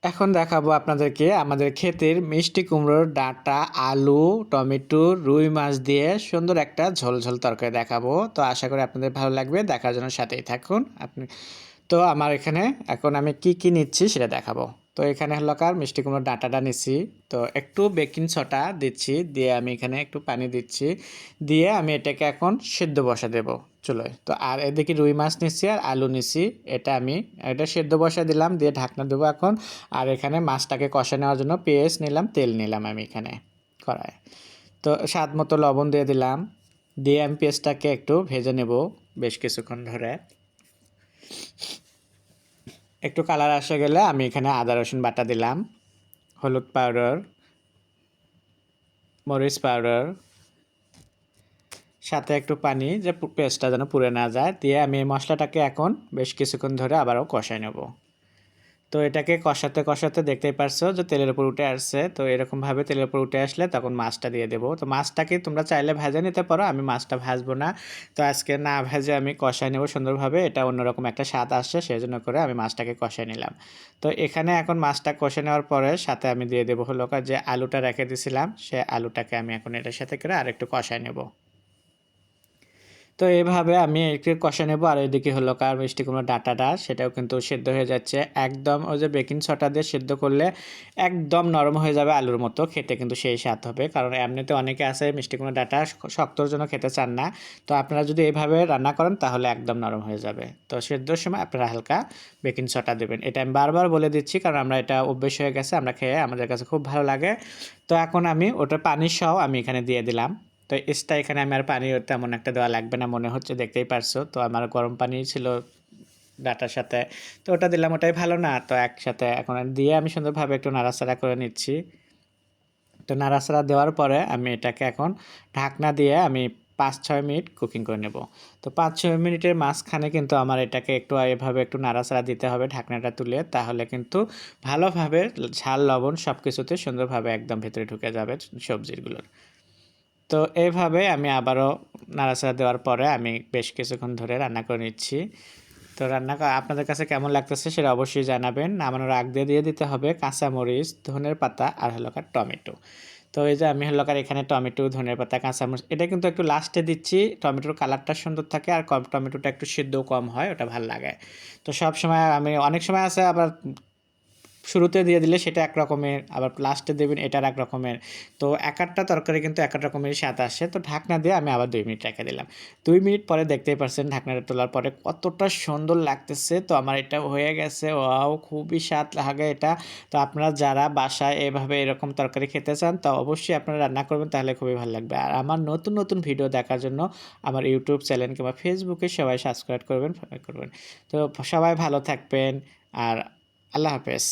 এখন দেখাবো আপনাদেরকে আমাদের ক্ষেতের মিষ্টি কুমড়োর ডাঁটা, আলু, টমেটো, রুই মাছ দিয়ে সুন্দর একটা ঝোল তরকারি দেখাবো। তো আশা করি আপনাদের ভালো লাগবে, দেখার জন্য সাথেই থাকুন আপনি। তো আমার এখানে এখন আমি কি নিচ্ছি সেটা দেখাবো। তো এখানে হলো মিষ্টি কুমড়োর ডাঁটাটা নিচ্ছি। তো একটু বেকিং সোডা দিচ্ছি, দিয়ে আমি এখানে একটু পানি দিচ্ছি, দিয়ে আমি এটাকে এখন সেদ্ধ বসা দেব চুলোয়। তো আর এদিকে রুই মাছ নিচ্ছি আর আলু নিচ্ছি, এটা সেদ্ধ বসা দিলাম, দিয়ে ঢাকনা দেবো এখন। আর এখানে মাছটাকে কষা নেওয়ার জন্য পেঁয়াজ নিলাম, তেল নিলাম আমি এখানে কড়ায়। তো স্বাদ মতো লবণ দিয়ে দিলাম, দিয়ে আমি পেঁয়াজটাকে একটু ভেজে নেব বেশ কিছুক্ষণ ধরে। একটু কালার আসে গেলে আমি এখানে আদা রসুন বাটা দিলাম, হলুদ পাউডার, মরিচ পাউডার, সাথে একটু পানি, যে পেস্টটা যেন পুড়ে না যায়, দিয়ে আমি এই মশলাটাকে এখন বেশ কিছুক্ষণ ধরে আবারও কষাই নেব। তো এটাকে কষাতে দেখতেই পারছো যে তেলের উপর উঠে আসছে। তো এরকমভাবে তেলের উপর উঠে আসলে তখন মাছটা দিয়ে দেবো। তো মাছটাকে তোমরা চাইলে ভেজে নিতে পারো, আমি মাছটা ভাজবো না। তো আজকে না ভেজে আমি কষাই নেবো সুন্দরভাবে, এটা অন্যরকম একটা স্বাদ আসছে, সেই জন্য করে আমি মাছটাকে কষাই নিলাম। তো এখানে এখন মাছটা কষে নেওয়ার পরে সাথে আমি দিয়ে দেবো হলো যে আলুটা রেখে দিয়েছিলাম, সে আলুটাকে আমি এখন এটার সাথে করে আরেকটু কষাই নেব। তো এইভাবে আমি একটু কষে নেব। আর এদিকে হলো মিষ্টি কুমড়োর ডাঁটাটা সেটাও কিন্তু সেদ্ধ হয়ে যাচ্ছে একদম। ওই যে বেকিং সোডা দিয়ে সেদ্ধ করলে একদম নরম হয়ে যাবে আলুর মতো, খেতে কিন্তু সেই স্বাদ হবে। কারণ এমনিতে অনেকে আছে মিষ্টি কুমড়োর ডাঁটা শক্তর জন্য খেতে চান না। তো আপনারা যদি এইভাবে রান্না করেন তাহলে একদম নরম হয়ে যাবে। তো সেদ্ধর সময় আপনারা হালকা বেকিং সোডা দেবেন, এটা আমি বারবার বলে দিচ্ছি কারণ আমরা এটা অভ্যেস হয়ে গেছে, আমরা খেয়ে আমাদের কাছে খুব ভালো লাগে। তো এখন আমি ওটা পানি সহ আমি এখানে দিয়ে দিলাম। তো এখানে আমি আর পানি তেমন একটা দেওয়া লাগবে না মনে হচ্ছে, দেখতেই পারছো। তো আমার গরম পানি ছিল ডাটার সাথে, তো ওটা দিলাম, ওটাই ভালো না। তো একসাথে এখন দিয়ে আমি সুন্দরভাবে একটু নাড়াচাড়া করে নিচ্ছি। তো নাড়াচাড়া দেওয়ার পরে আমি এটাকে এখন ঢাকনা দিয়ে আমি 5-6 মিনিট কুকিং করে নেব। তো 5-6 মিনিটের মাঝখানে কিন্তু আমার এটাকে একটু এভাবে একটু নাড়াচাড়া দিতে হবে ঢাকনাটা তুলে, তাহলে কিন্তু ভালোভাবে ঝাল লবণ সব কিছুতে সুন্দরভাবে একদম ভেতরে ঢুকে যাবে সবজিগুলোর। তো এইভাবে আমি আবারও নাড়াচাড়া দেওয়ার পরে আমি বেশ কিছুক্ষণ ধরে রান্না করে নিচ্ছি। তো আপনাদের কাছে কেমন লাগতেছে সেটা অবশ্যই জানাবেন। নামানোর আগ দিয়ে দিতে হবে কাঁচামরিচ, ধনের পাতা আর টমেটো। তো এই যে আমি এখানে টমেটো, ধনের পাতা, কাঁচামরিচ এটা কিন্তু একটু লাস্টে দিচ্ছি। টমেটোর কালারটা সুন্দর থাকে আর টমেটোটা একটু সিদ্ধও কম হয়, ওটা ভালো লাগে। তো সব সময় আমি অনেক সময় আছে আবার শুরুতে দিয়ে দিলে সেটা এক রকমের, আবার লাস্টে দেবেন এটা এক রকমের। তো এক একটা তরকারি কিন্তু এক এক রকমের স্বাদ আসে। তো ঢাকনা দিয়ে আমি আবার 2 মিনিট রেখে দিলাম। 2 মিনিট পরে দেখতেই পারছেন ঢাকনাটা তোলার পরে কতটা সুন্দর লাগতেছে। তো আমার এটা হয়ে গেছে, ওয়াও খুবই স্বাদ লাগে এটা। তো আপনারা যারা বাসায় এভাবে এরকম তরকারি খেতে চান তো অবশ্যই আপনারা রান্না করবেন, তাহলে খুবই ভালো লাগবে। আর আমার নতুন ভিডিও দেখার জন্য আমার ইউটিউব চ্যানেল কিংবা ফেসবুকে সবাই সাবস্ক্রাইব করবেন। তো সবাই ভালো থাকবেন, আর আল্লাহ হাফেজ।